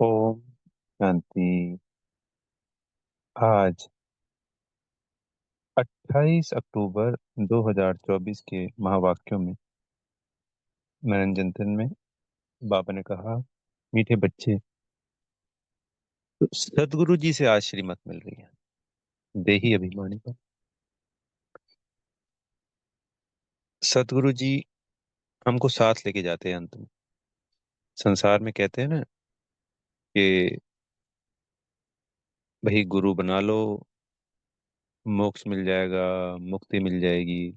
ओम शांति। आज 28 अक्टूबर 2024 के महावाक्यों में मनोरंजन चिंतन में बाबा ने कहा, मीठे बच्चे, तो सदगुरु जी से आज श्रीमत मिल रही है देही अभिमानी पर। सदगुरु जी हमको साथ लेके जाते हैं अंत में। संसार में कहते हैं ना कि भाई गुरु बना लो, मोक्ष मिल जाएगा, मुक्ति मिल जाएगी।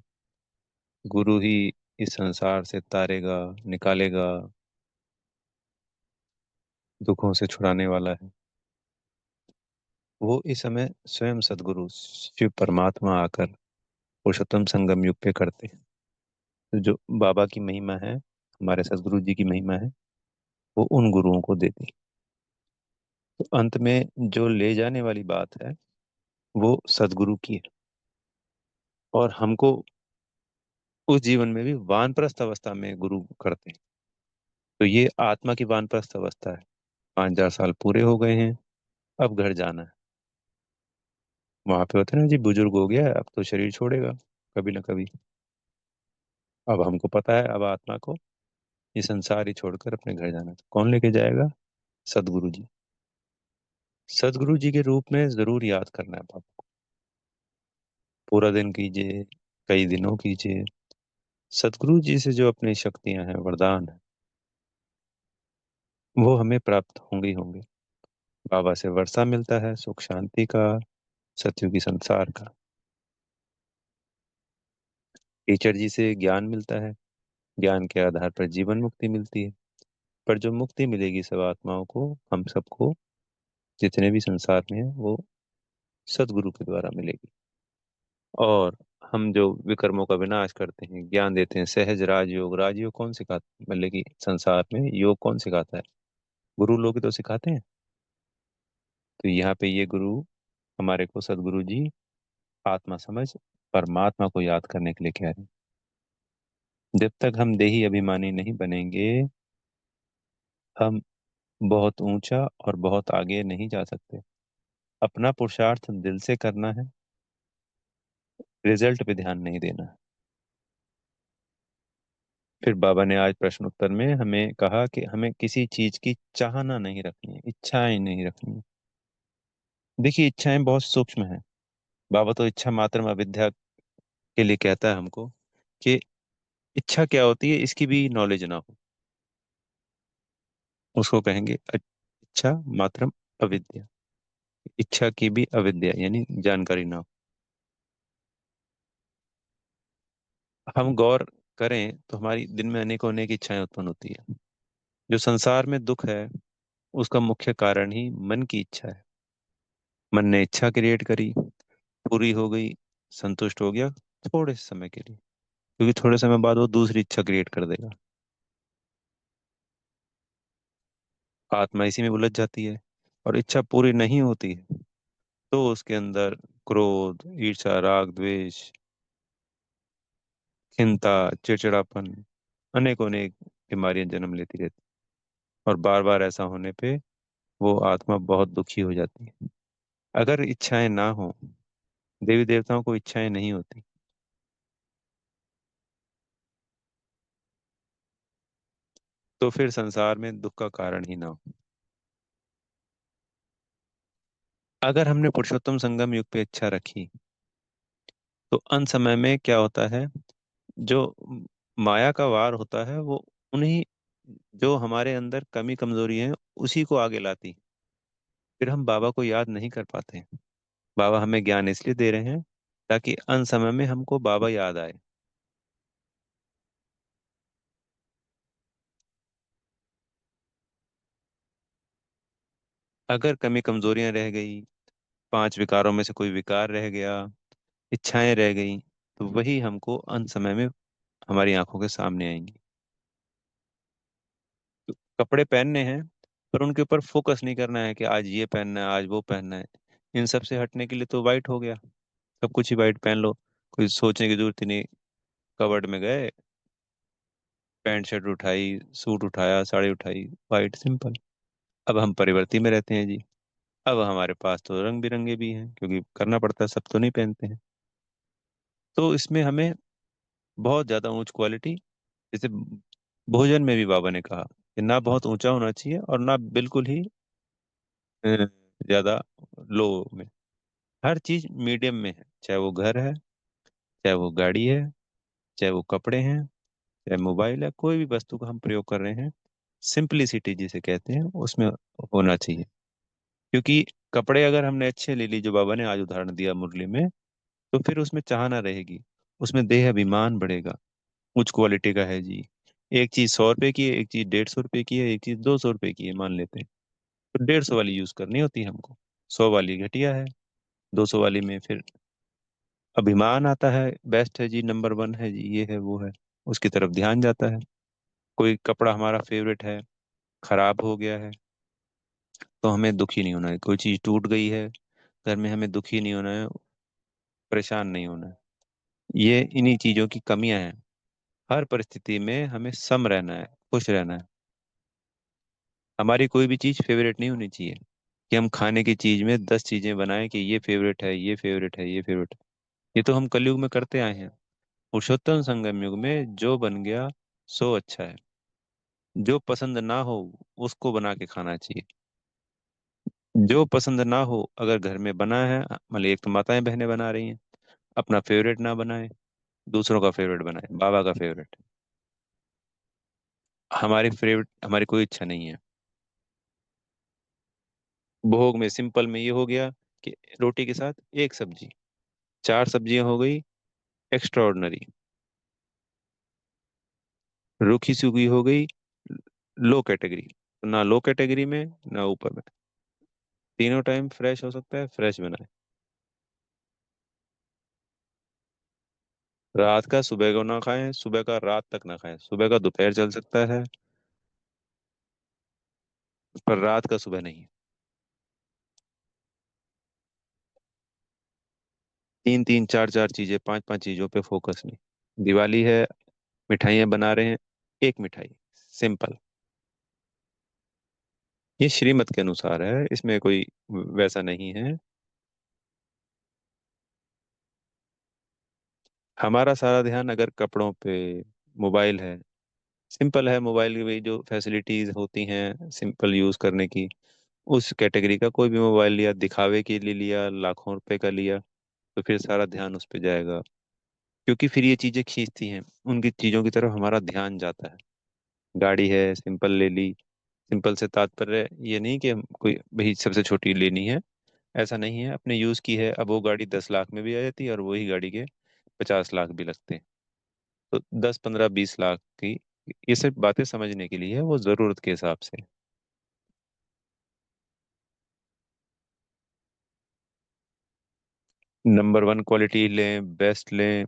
गुरु ही इस संसार से तारेगा, निकालेगा, दुखों से छुड़ाने वाला है। वो इस समय स्वयं सदगुरु शिव परमात्मा आकर पुरुषोत्तम संगम युग पे करते हैं। तो जो बाबा की महिमा है, हमारे सदगुरु जी की महिमा है, वो उन गुरुओं को देती है। तो अंत में जो ले जाने वाली बात है वो सदगुरु की है। और हमको उस जीवन में भी वानप्रस्थ अवस्था में गुरु करते हैं। तो ये आत्मा की वानप्रस्थ अवस्था है। 5,000 साल पूरे हो गए हैं, अब घर जाना है। वहां पे होते हैं ना जी, बुजुर्ग हो गया है, अब तो शरीर छोड़ेगा कभी ना कभी। अब हमको पता है, अब आत्मा को ये संसार ही छोड़कर अपने घर जाना है। तो कौन लेके जाएगा? सदगुरु जी। सदगुरु जी के रूप में जरूर याद करना है पापा। पूरा दिन कीजिए, कई दिनों कीजिए। सदगुरु जी से जो अपनी शक्तियां हैं, वरदान है, वो हमें प्राप्त होंगे ही होंगे। बाबा से वर्षा मिलता है, सुख शांति का, सतयुगी संसार का। टीचर जी से ज्ञान मिलता है, ज्ञान के आधार पर जीवन मुक्ति मिलती है। पर जो मुक्ति मिलेगी सब आत्माओं को, हम सबको, जितने भी संसार में है, वो सदगुरु के द्वारा मिलेगी। और हम जो विकर्मों का विनाश करते हैं, ज्ञान देते हैं, सहज राजयोग। राजयोग कौन सिखाता है? मतलब कि संसार में योग कौन सिखाता है? गुरु लोग ही तो सिखाते हैं। तो यहाँ पे ये गुरु हमारे को सदगुरु जी आत्मा समझ परमात्मा को याद करने के लिए कह रहे हैं। जब तक हम देही अभिमानी नहीं बनेंगे, हम बहुत ऊंचा और बहुत आगे नहीं जा सकते। अपना पुरुषार्थ दिल से करना है, रिजल्ट पे ध्यान नहीं देना है। फिर बाबा ने आज प्रश्न उत्तर में हमें कहा कि हमें किसी चीज की चाहना नहीं रखनी है, इच्छाएं नहीं रखनी है। देखिए, इच्छाएं बहुत सूक्ष्म हैं। बाबा तो इच्छा मात्र अविद्या के लिए कहता है हमको कि इच्छा क्या होती है इसकी भी नॉलेज ना हो, उसको कहेंगे इच्छा मात्रम अविद्या। इच्छा की भी अविद्या यानी जानकारी ना हो। हम गौर करें तो हमारी दिन में अनेकों अनेक इच्छाएं उत्पन्न होती है। जो संसार में दुख है, उसका मुख्य कारण ही मन की इच्छा है। मन ने इच्छा क्रिएट करी, पूरी हो गई, संतुष्ट हो गया थोड़े से समय के लिए, क्योंकि थोड़े समय बाद वो दूसरी इच्छा क्रिएट कर देगा। आत्मा इसी में उलझ जाती है और इच्छा पूरी नहीं होती है तो उसके अंदर क्रोध, ईर्ष्या, राग, द्वेष, चिंता, चिड़चिड़ापन, अनेकों अनेक बीमारियां जन्म लेती रहती। और बार बार ऐसा होने पे वो आत्मा बहुत दुखी हो जाती है। अगर इच्छाएं ना हो, देवी देवताओं को इच्छाएं नहीं होती, तो फिर संसार में दुख का कारण ही ना हो। अगर हमने पुरुषोत्तम संगम युग पे इच्छा रखी, तो अंत समय में क्या होता है? जो माया का वार होता है, वो उन्हीं जो हमारे अंदर कमी कमजोरी है उसी को आगे लाती। फिर हम बाबा को याद नहीं कर पाते हैं। बाबा हमें ज्ञान इसलिए दे रहे हैं ताकि अंत समय में हमको बाबा याद आए। अगर कमी कमजोरियां रह गई, 5 विकारों में से कोई विकार रह गया, इच्छाएं रह गई, तो वही हमको अंत समय में हमारी आंखों के सामने आएंगी। तो कपड़े पहनने हैं, पर उनके ऊपर फोकस नहीं करना है कि आज ये पहनना है, आज वो पहनना है। इन सब से हटने के लिए तो वाइट हो गया, सब कुछ ही वाइट पहन लो। कोई सोचने की जरूरत ही नहीं। कबर्ड में गए, पैंट शर्ट उठाई, सूट उठाया, साड़ी उठाई, वाइट सिंपल। अब हम परिवर्ती में रहते हैं जी। अब हमारे पास तो रंग बिरंगे भी हैं, क्योंकि करना पड़ता है, सब तो नहीं पहनते हैं। तो इसमें हमें बहुत ज्यादा ऊंच क्वालिटी, जैसे भोजन में भी बाबा ने कहा कि ना बहुत ऊंचा होना चाहिए और ना बिल्कुल ही अ, ज्यादा लो में। हर चीज मीडियम में है, चाहे वो घर है, चाहे वो गाड़ी है, चाहे वो कपड़े हैं, चाहे मोबाइल है, कोई भी वस्तु का हम प्रयोग कर रहे हैं, सिंपलिसिटी जिसे कहते हैं उसमें होना चाहिए। क्योंकि कपड़े अगर हमने अच्छे ले ली, जो बाबा ने आज उदाहरण दिया मुरली में, तो फिर उसमें चाहना रहेगी, उसमें देह अभिमान बढ़ेगा। उच्च क्वालिटी का है जी, एक चीज 100 रुपए की है, एक चीज 150 रुपए की है, एक चीज 200 रुपए की है मान लेते हैं, तो 150 वाली यूज करनी होती है हमको। 100 वाली घटिया है, 200 वाली में फिर अभिमान आता है, बेस्ट है जी, नंबर वन है जी, ये है वो है, उसकी तरफ ध्यान जाता है। कोई कपड़ा हमारा फेवरेट है, खराब हो गया है, तो हमें दुखी नहीं होना है। कोई चीज टूट गई है घर में, हमें दुखी नहीं होना है, परेशान नहीं होना है। ये इन्हीं चीजों की कमियां हैं। हर परिस्थिति में हमें सम रहना है, खुश रहना है। हमारी कोई भी चीज फेवरेट नहीं होनी चाहिए, कि हम खाने की चीज में 10 चीजें बनाएं कि ये फेवरेट है, ये फेवरेट है, ये फेवरेट है। ये तो हम कलयुग में करते आए हैं। पुरुषोत्तम संगम युग में जो बन गया सो अच्छा है। जो पसंद ना हो उसको बना के खाना चाहिए। जो पसंद ना हो, अगर घर में बना है, मतलब एक तो माताएं बहनें बना रही हैं, अपना फेवरेट ना बनाए, दूसरों का फेवरेट बनाए, बाबा का फेवरेट। हमारी फेवरेट, हमारी कोई इच्छा नहीं है। भोग में सिंपल में ये हो गया कि रोटी के साथ एक सब्जी, 4 सब्जियां हो गई एक्स्ट्रा ऑर्डिनरी, रूखी सूखी हो गई लो कैटेगरी, ना लो कैटेगरी में ना ऊपर में। तीनों टाइम फ्रेश हो सकता है, फ्रेश बनाए। रात का सुबह को ना खाएं, सुबह का रात तक ना खाएं, सुबह का दोपहर चल सकता है, पर रात का सुबह नहीं। 3 3 4 4 चीजें, 5 5 चीजों पे फोकस नहीं। दिवाली है, मिठाइयाँ बना रहे हैं, एक मिठाई, सिंपल। ये श्रीमत के अनुसार है, इसमें कोई वैसा नहीं है। हमारा सारा ध्यान अगर कपड़ों पे, मोबाइल है, सिंपल है, मोबाइल की वही जो फैसिलिटीज होती हैं सिंपल यूज करने की, उस कैटेगरी का कोई भी मोबाइल लिया, दिखावे के लिए लिया, लाखों रुपए का लिया, तो फिर सारा ध्यान उस पे जाएगा। क्योंकि फिर ये चीजें खींचती हैं, उनकी चीजों की तरफ हमारा ध्यान जाता है। गाड़ी है, सिंपल ले ली। सिंपल से तात्पर्य ये नहीं कि हम कोई भाई सबसे छोटी लेनी है, ऐसा नहीं है। अपने यूज की है, अब वो गाड़ी 10 लाख में भी आ जाती है और वही गाड़ी के 50 लाख भी लगते हैं। तो 10 15 20 लाख की, ये सब बातें समझने के लिए है, वो जरूरत के हिसाब से। नंबर वन क्वालिटी लें, बेस्ट लें।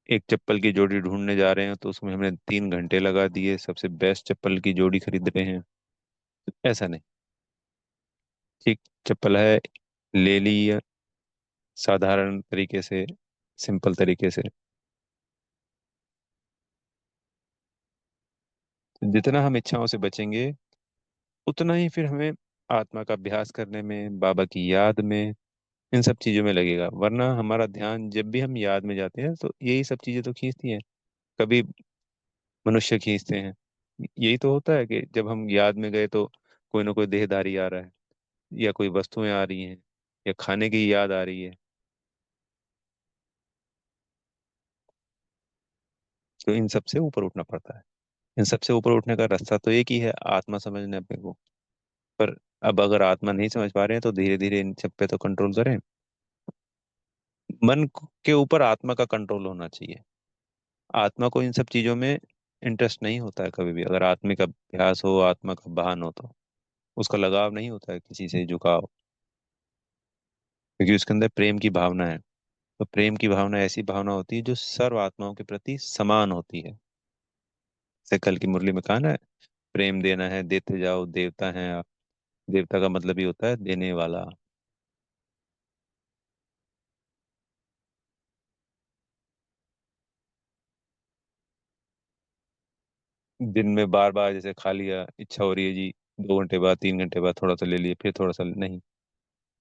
एक चप्पल की जोड़ी ढूंढने जा रहे हैं तो उसमें हमने 3 घंटे लगा दिए, सबसे बेस्ट चप्पल की जोड़ी खरीद रहे हैं, ऐसा नहीं। ठीक चप्पल है, ले ली है, साधारण तरीके से, सिंपल तरीके से। जितना हम इच्छाओं से बचेंगे, उतना ही फिर हमें आत्मा का अभ्यास करने में, बाबा की याद में, इन सब चीजों में लगेगा। वरना हमारा ध्यान जब भी हम याद में जाते हैं तो यही सब चीजें तो खींचती हैं। कभी मनुष्य खींचते हैं। यही तो होता है कि जब हम याद में गए तो कोई ना कोई देहधारी आ रहा है, या कोई वस्तुएं आ रही हैं, या खाने की याद आ रही है। तो इन सब से ऊपर उठना पड़ता है। इन सब से ऊपर उठने का रास्ता तो एक ही है, आत्मा समझने अपने को। पर अब अगर आत्मा नहीं समझ पा रहे हैं तो धीरे धीरे इन सब पे तो कंट्रोल करें। के ऊपर आत्मा का कंट्रोल होना चाहिए। आत्मा को इन सब चीजों में इंटरेस्ट नहीं होता है कभी भी। अगर आत्मिक अभ्यास हो, आत्मा का बहान हो, तो उसका लगाव नहीं होता है किसी से, झुकाव। क्योंकि उसके अंदर प्रेम की भावना है। तो प्रेम की भावना ऐसी भावना होती है जो सर्व आत्माओं के प्रति समान होती है। जैसे कल की मुरली में कहा ना, प्रेम देना है, देते जाओ, देवता है आप। देवता का मतलब ही होता है देने वाला। दिन में बार बार जैसे खा लिया, इच्छा हो रही है जी, 2 घंटे बाद, 3 घंटे बाद थोड़ा सा ले लिए, फिर थोड़ा सा नहीं,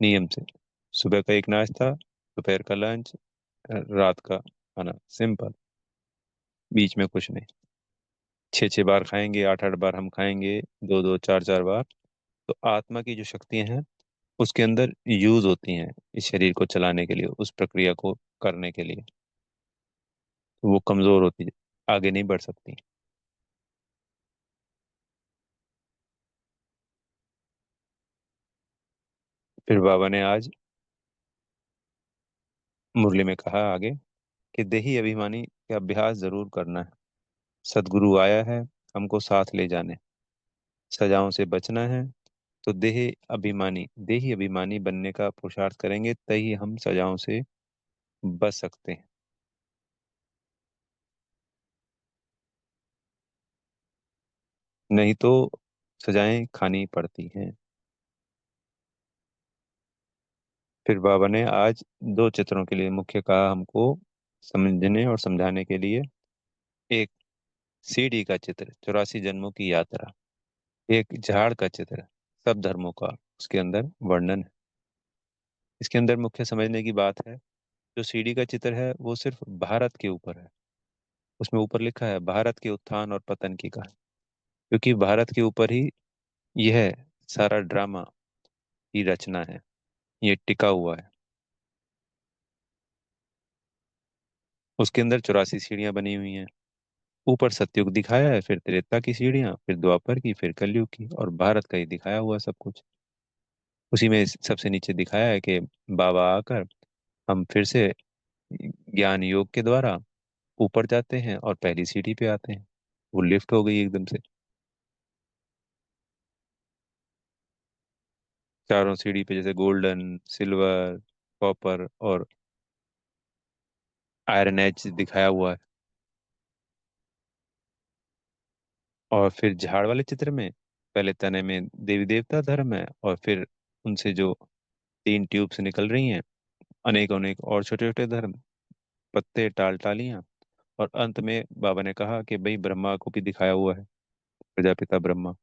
नियम से। सुबह का एक नाश्ता, दोपहर का लंच, रात का खाना, सिंपल। बीच में कुछ नहीं। 6 6 बार खाएंगे, 8 8 बार हम खाएंगे, 2 2 4 4 बार। तो आत्मा की जो शक्तियां हैं उसके अंदर यूज होती हैं इस शरीर को चलाने के लिए, उस प्रक्रिया को करने के लिए। तो वो कमजोर होती है, आगे नहीं बढ़ सकती। फिर बाबा ने आज मुरली में कहा आगे कि देही अभिमानी का अभ्यास जरूर करना है। सदगुरु आया है हमको साथ ले जाने, सजाओं से बचना है। तो देही अभिमानी बनने का पुरुषार्थ करेंगे तभी हम सजाओं से बच सकते हैं। नहीं तो सजाएं खानी पड़ती हैं। फिर बाबा ने आज 2 चित्रों के लिए मुख्य कहा हमको समझने और समझाने के लिए। एक सीढ़ी का चित्र, 84 जन्मों की यात्रा। एक झाड़ का चित्र, सब धर्मों का उसके अंदर वर्णन है। इसके अंदर मुख्य समझने की बात है, जो सीढ़ी का चित्र है वो सिर्फ भारत के ऊपर है। उसमें ऊपर लिखा है भारत के उत्थान और पतन की कहानी, क्योंकि भारत के ऊपर ही यह सारा ड्रामा की रचना है, ये टिका हुआ है। उसके अंदर 84 सीढ़ियां बनी हुई हैं। ऊपर सतयुग दिखाया है, फिर त्रेता की सीढ़ियां, फिर द्वापर की, फिर कलयुग की, और भारत का ही दिखाया हुआ सब कुछ। उसी में सबसे नीचे दिखाया है कि बाबा आकर हम फिर से ज्ञान योग के द्वारा ऊपर जाते हैं और पहली सीढ़ी पे आते हैं। वो लिफ्ट हो गई एकदम से। चारों सीढ़ी पे जैसे गोल्डन, सिल्वर, कॉपर और आयरन एज दिखाया हुआ है। और फिर झाड़ वाले चित्र में पहले तने में देवी देवता धर्म है, और फिर उनसे जो 3 ट्यूब्स निकल रही हैं, अनेक अनेक और छोटे छोटे धर्म, पत्ते, टाल टालियां। और अंत में बाबा ने कहा कि भाई ब्रह्मा को भी दिखाया हुआ है, प्रजापिता ब्रह्मा।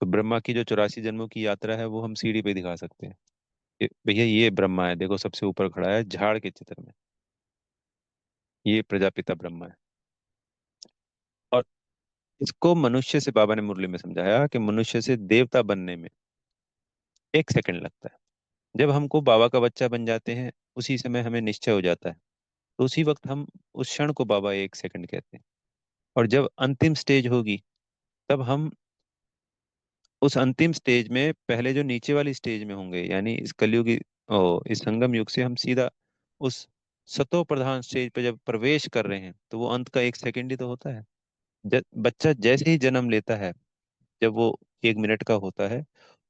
तो ब्रह्मा की जो 84 जन्मों की यात्रा है वो हम सीढ़ी पे दिखा सकते हैं कि भैया ये ब्रह्मा है, देखो सबसे ऊपर खड़ा है झाड़ के चित्र में, ये प्रजापिता ब्रह्मा है। और इसको मनुष्य से बाबा ने मुरली में समझाया कि मनुष्य से देवता बनने में 1 सेकंड लगता है। जब हमको बाबा का बच्चा बन जाते हैं उसी समय हमें निश्चय हो जाता है, तो उसी वक्त हम उस क्षण को बाबा 1 सेकंड कहते हैं। और जब अंतिम स्टेज होगी तब हम उस अंतिम स्टेज में पहले जो नीचे वाली स्टेज में होंगे, यानी इस कलयुगी इस संगम युग से हम सीधा उस सतो प्रधान स्टेज पे जब प्रवेश कर रहे हैं, तो वो अंत का 1 सेकंड ही तो होता है। बच्चा जैसे ही जन्म लेता है, जब वो 1 मिनट का होता है,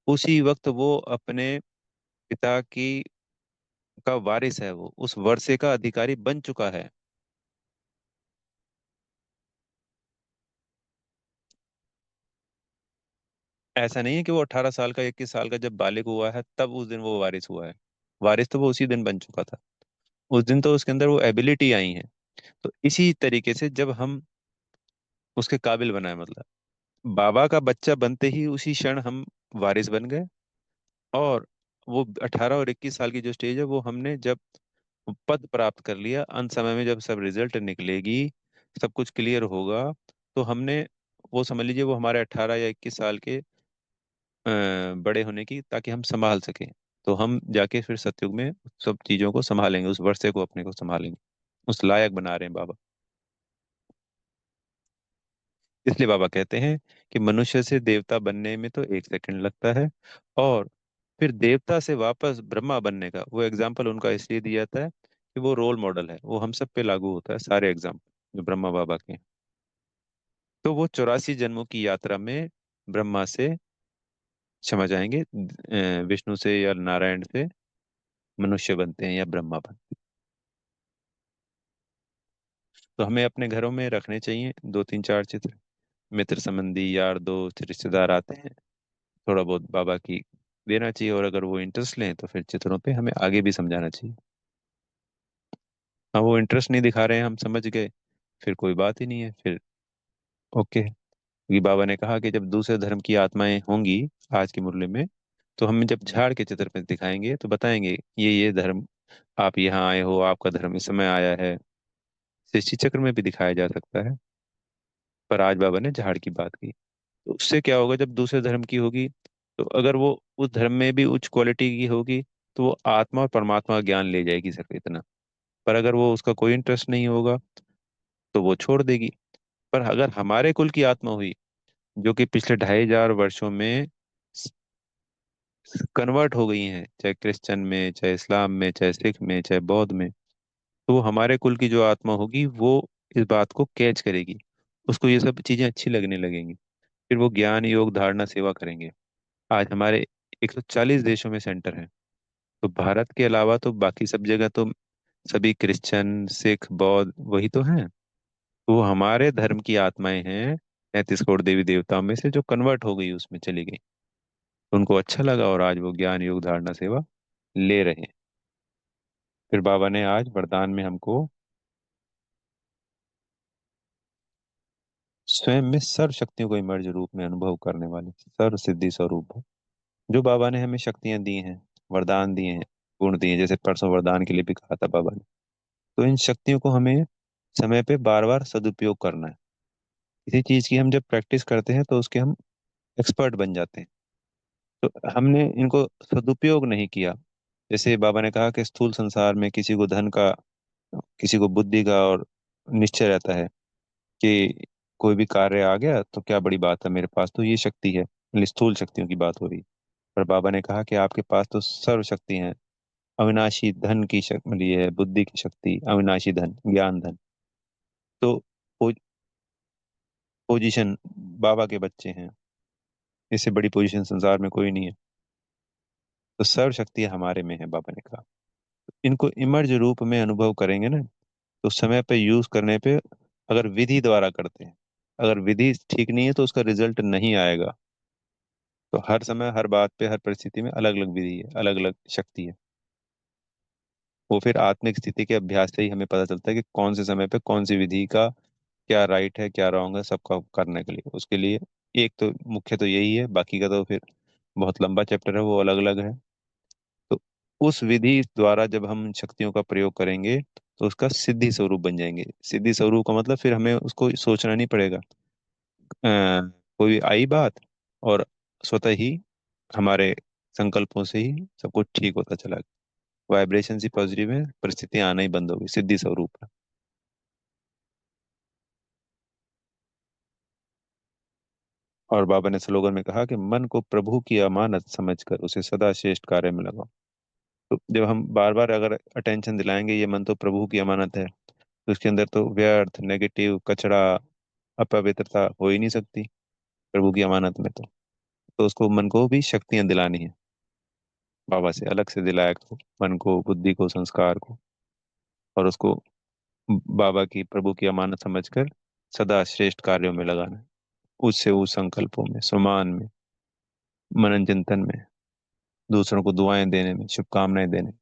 उसी वक्त वो अपने पिता की का वारिस है, वो उस वर्षे का अधिकारी बन चुका है। ऐसा नहीं है कि वो 18 साल का, 21 साल का जब बालिग हुआ है तब उस दिन वो वारिस हुआ है। वारिस तो वो उसी दिन बन चुका था। उस दिन तो उसके अंदर वो एबिलिटी आई है। तो इसी तरीके से जब हम उसके काबिल बनाए, मतलब बाबा का बच्चा बनते ही उसी क्षण हम वारिस बन गए। और वो 18 और 21 साल की जो स्टेज है वो हमने जब पद प्राप्त कर लिया, अंत समय में जब सब रिजल्ट निकलेगी, सब कुछ क्लियर होगा, तो हमने वो समझ लीजिए वो हमारे 18 या 21 साल के बड़े होने की, ताकि हम संभाल सकें। तो हम जाके फिर सतयुग में सब चीजों को संभालेंगे, उस वर्षे को अपने को संभालेंगे। उस लायक बना रहे हैं बाबा। इसलिए बाबा कहते हैं कि मनुष्य से देवता बनने में तो 1 सेकंड लगता है। और फिर देवता से वापस ब्रह्मा बनने का वो एग्जाम्पल उनका इसलिए दिया जाता है कि वो रोल मॉडल है, वो हम सब पे लागू होता है, सारे एग्जाम्पल जो ब्रह्मा बाबा के हैं। तो वो 84 जन्मों की यात्रा में ब्रह्मा से, क्षमा चाहेंगे, विष्णु से या नारायण से मनुष्य बनते हैं या ब्रह्मा बनते हैं। तो हमें अपने घरों में रखने चाहिए 2 3 4 चित्र। मित्र संबंधी यार दोस्त रिश्तेदार आते हैं, थोड़ा बहुत बाबा की देना चाहिए, और अगर वो इंटरेस्ट लें तो फिर चित्रों पे हमें आगे भी समझाना चाहिए। हाँ, वो इंटरेस्ट नहीं दिखा रहे हैं, हम समझ गए, फिर कोई बात ही नहीं है फिर। ओके, क्योंकि बाबा ने कहा कि जब दूसरे धर्म की आत्माएं होंगी आज के मुरली में, तो हम जब झाड़ के चित्र में दिखाएंगे तो बताएंगे ये धर्म, आप यहाँ आए हो, आपका धर्म इस समय आया है। सृष्टि चक्र में भी दिखाया जा सकता है, पर आज बाबा ने झाड़ की बात की। तो उससे क्या होगा, जब दूसरे धर्म की होगी, तो अगर वो उस धर्म में भी उच्च क्वालिटी की होगी, तो वो आत्मा और परमात्मा का ज्ञान ले जाएगी सिर्फ इतना। पर अगर वो उसका कोई इंटरेस्ट नहीं होगा, तो वो छोड़ देगी। पर अगर हमारे कुल की आत्मा हुई, जो कि पिछले 2500 वर्षों में कन्वर्ट हो गई हैं, चाहे क्रिश्चियन में, चाहे इस्लाम में, चाहे सिख में, चाहे बौद्ध में, तो हमारे कुल की जो आत्मा होगी वो इस बात को कैच करेगी। उसको ये सब चीजें अच्छी लगने लगेंगी। फिर वो ज्ञान योग धारणा सेवा करेंगे। आज हमारे 140 देशों में सेंटर है। तो भारत के अलावा तो बाकी सब जगह तो सभी क्रिश्चियन सिख बौद्ध वही तो हैं। तो वो हमारे धर्म की आत्माएं हैं, 33 करोड़ देवी देवताओं में से, जो कन्वर्ट हो गई, उसमें चली गई। उनको अच्छा लगा और आज वो ज्ञान योग धारणा सेवा ले रहे हैं। फिर बाबा ने आज वरदान में हमको स्वयं में सर्व शक्तियों को इमर्ज रूप में अनुभव करने वाले सर्व सिद्धि स्वरूप है। जो बाबा ने हमें शक्तियां दी हैं, वरदान दिए हैं, गुण दिए हैं, जैसे परसों वरदान के लिए भी कहा था बाबा ने, तो इन शक्तियों को हमें समय पे बार बार सदुपयोग करना है। किसी चीज की हम जब प्रैक्टिस करते हैं तो उसके हम एक्सपर्ट बन जाते हैं। तो हमने इनको सदुपयोग नहीं किया। जैसे बाबा ने कहा कि स्थूल संसार में किसी को धन का, किसी को बुद्धि का और निश्चय रहता है कि कोई भी कार्य आ गया तो क्या बड़ी बात है, मेरे पास तो ये शक्ति है, मतलब स्थूल शक्तियों की बात हो रही। पर बाबा ने कहा कि आपके पास तो सर्व शक्ति है। अविनाशी धन की शक्ति मिली है, बुद्धि की शक्ति, अविनाशी धन, ज्ञान धन। तो पोजीशन, बाबा के बच्चे हैं, इससे बड़ी पोजीशन संसार में कोई नहीं है। तो सर्व शक्ति हमारे में है, बाबा ने कहा। इनको इमर्ज रूप में अनुभव करेंगे ना, तो समय पे यूज करने पे, अगर विधि द्वारा करते हैं, अगर विधि ठीक नहीं है तो उसका रिजल्ट नहीं आएगा। तो हर समय हर बात पे हर परिस्थिति में अलग अलग विधि है, अलग अलग शक्ति है। वो फिर आत्मिक स्थिति के अभ्यास से ही हमें पता चलता है कि कौन से समय पे कौन सी विधि का क्या राइट है, क्या रॉन्ग है, सबका करने के लिए, उसके लिए एक तो मुख्य तो यही है। बाकी का तो फिर बहुत लंबा चैप्टर है, वो अलग अलग है। तो उस विधि द्वारा जब हम शक्तियों का प्रयोग करेंगे, तो उसका सिद्धि स्वरूप बन जाएंगे। सिद्धि स्वरूप का मतलब फिर हमें उसको सोचना नहीं पड़ेगा। कोई आई बात, और स्वतः ही हमारे संकल्पों से ही सब कुछ ठीक होता चला गया। वाइब्रेशन ही पॉजिटिव है, परिस्थितियां आना ही बंद हो गई, सिद्धि स्वरूप है। और बाबा ने स्लोगन में कहा कि मन को प्रभु की अमानत समझकर उसे सदा श्रेष्ठ कार्य में लगाओ। तो जब हम बार बार अगर अटेंशन दिलाएंगे, ये मन तो प्रभु की अमानत है, तो उसके अंदर तो व्यर्थ नेगेटिव कचरा अपवित्रता हो ही नहीं सकती, प्रभु की अमानत में तो उसको मन को भी शक्तियां दिलानी है, बाबा से अलग से दिलाया करो मन को, बुद्धि को, संस्कार को। और उसको बाबा की प्रभु की अमानत समझकर सदा श्रेष्ठ कार्यों में लगाना है। उससे उस संकल्पों में, सुमान में, मनन चिंतन में, दूसरों को दुआएं देने में, शुभकामनाएं देने में।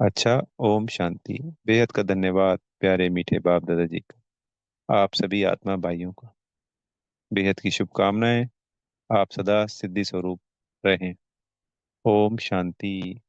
अच्छा, ओम शांति। बेहद का धन्यवाद प्यारे मीठे बाप दादाजी का। आप सभी आत्मा भाइयों को बेहद की शुभकामनाएं। आप सदा सिद्धि स्वरूप रहें। ओम शांति।